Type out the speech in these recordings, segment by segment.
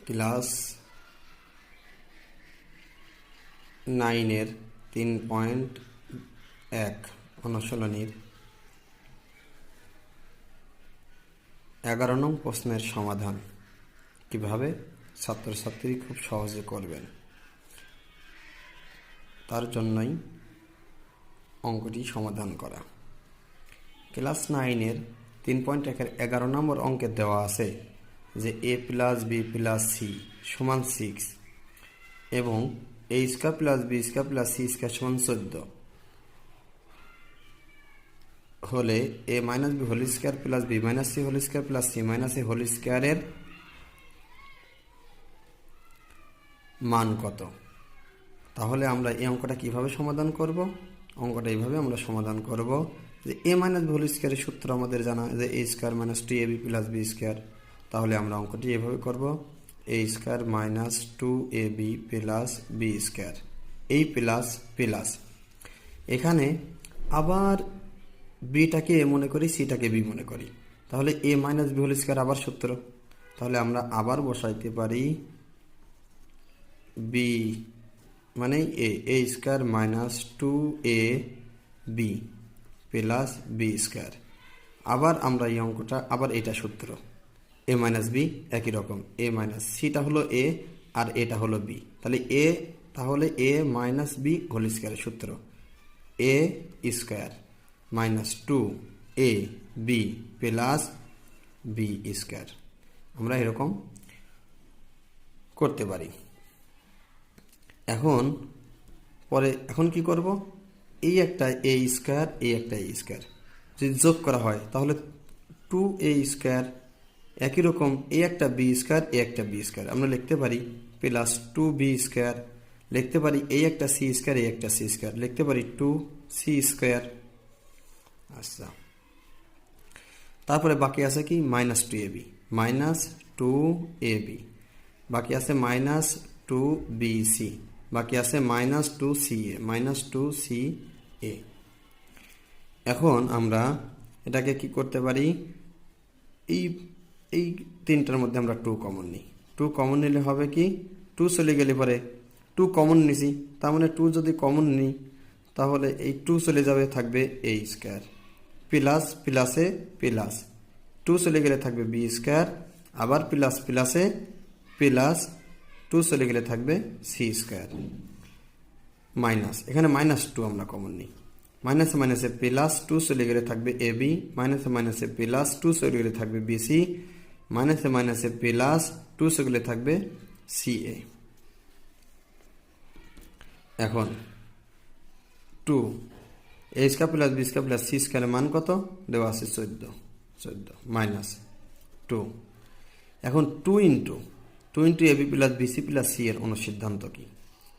Class 9-এর 3.1 অনুশীলনীর 11 নং প্রশ্নের সমাধান কিভাবে ছাত্রছাত্রী খুব সহজে করবেন তার জন্যই অঙ্কটি সমাধান করা। ক্লাস 9-এর 3.1-এর 11 নম্বর অঙ্কে দেওয়া আছে যে a plus b plus c সমান 6 এবং a square plus b square plus c square সমান 14 হলে a minus b whole square plus b minus c whole square plus c minus a whole স্কয়ারের মান কত? তাহলে আমরা এই অঙ্কটা কিভাবে সমাধান করব? অঙ্কটা এইভাবে আমরা সমাধান করব যে a মাইনাস b হোল স্কয়ারের সূত্র আমাদের জানা যে a square minus 2ab plus b square. তাহলে আমরা অঙ্কটি এভাবে করব a square minus 2ab plus b square এই প্লাস প্লাস এখানে আবার বিটাকে a মনে করি সিটাকে b মনে করি, তাহলে a minus b whole square আবার সূত্র, তাহলে আমরা আবার বসাইতে পারি b মানে a square minus 2ab plus b square. আবার আমরা এই অঙ্কটা আবার এটা সূত্র a মাইনাস b একই রকম, a মাইনাস সিটা হলো a আর এটা হলো b, তাহলে a মাইনাস b হোল স্কয়ারের সূত্র a square minus 2ab plus b square. আমরা এরকম করতে পারি। এখন কি করব? এই একটা a স্কয়ার এই একটা a স্কয়ার যদি যোগ করা হয় তাহলে 2a স্কয়ার, একই রকম এই একটা b স্কয়ার এই একটা b স্কয়ার আমরা লিখতে পারি প্লাস 2b স্কয়ার, লিখতে পারি এই একটা c স্কয়ার এই একটা c স্কয়ার, লিখতে পারি 2c স্কয়ার। আচ্ছা, তারপরে বাকি আছে কি মাইনাস 2ab মাইনাস 2ab, বাকি আছে মাইনাস 2bc, বাকি আছে মাইনাস 2ca মাইনাস 2ca। এখন আমরা এটাকে কি করতে পারি? এই তিনটার মধ্যে আমরা 2 কমন নিই। 2 কমন নিলে হবে কি 2 চলে গেলে পরে 2 কমন নিছি, তার মানে 2 যদি কমন নিই তাহলে এই 2 চলে যাবে, থাকবে a স্কয়ার প্লাস প্লাসে প্লাস 2 চলে গেলে থাকবে b স্কয়ার, আবার প্লাস প্লাসে প্লাস 2 চলে গেলে থাকবে c স্কয়ার মাইনাস, এখানে মাইনাস 2 আমরা কমন নিই, মাইনাসে মাইনাসে প্লাস 2 চলে গেলে থাকবে ab, মাইনাসে মাইনাসে প্লাস 2 চলে গেলে থাকবে bc, মাইনাসে মাইনাসে প্লাস 2 চলে গেলে থাকবে ca। এখন 2 a square plus b square plus c স্কয়ারের মান কত দেওয়া আছে? 14 মাইনাস 2। এখন 2 into ab plus bc plus c এর অনুসিদ্ধান্ত কি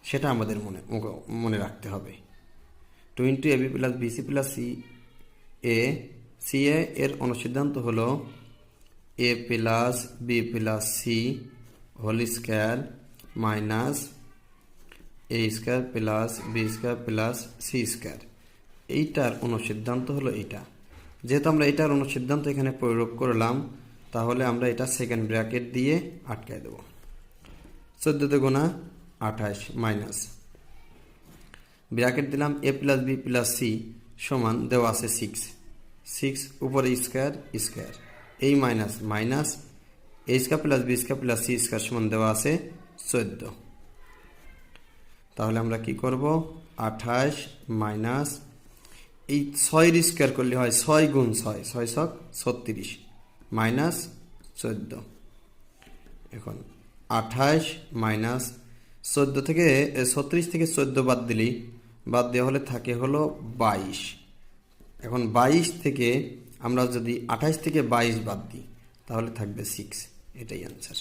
সেটা আমাদের মনে রাখতে হবে। 2 into ab plus bc plus ca এর অনুসিদ্ধান্ত হলো a plus b plus c whole square minus a square plus b square plus c square. এইটার অনুসিদ্ধান্ত হলো এইটা। যেহেতু আমরা এটার অনুসিদ্ধান্ত এখানে প্রয়োগ করলাম তাহলে আমরা এটা সেকেন্ড ব্র্যাকেট দিয়ে আটকায় দেব। 14 গুণা 28 মাইনাস ব্র্যাকেট দিলাম a plus b plus c সমান দেওয়া আছে 6 উপরে স্কয়ার স্কয়ার, এই minus minus a square plus b square plus c square সমান দেওয়া আছে 14। তাহলে আমরা কি করব? 28 মাইনাস এই 6 এর স্কয়ার করলে হয় 6 গুণ 6 6 ছক 36 মাইনাস 14। এখন 28 মাইনাস 14 থেকে 36 থেকে 14 বাদ দেওয়া হলে থাকে হলো 22। এখন 22 থেকে আমরা যদি 28 থেকে 22 বাদ দিই তাহলে থাকবে 6, এটাই অ্যান্সার।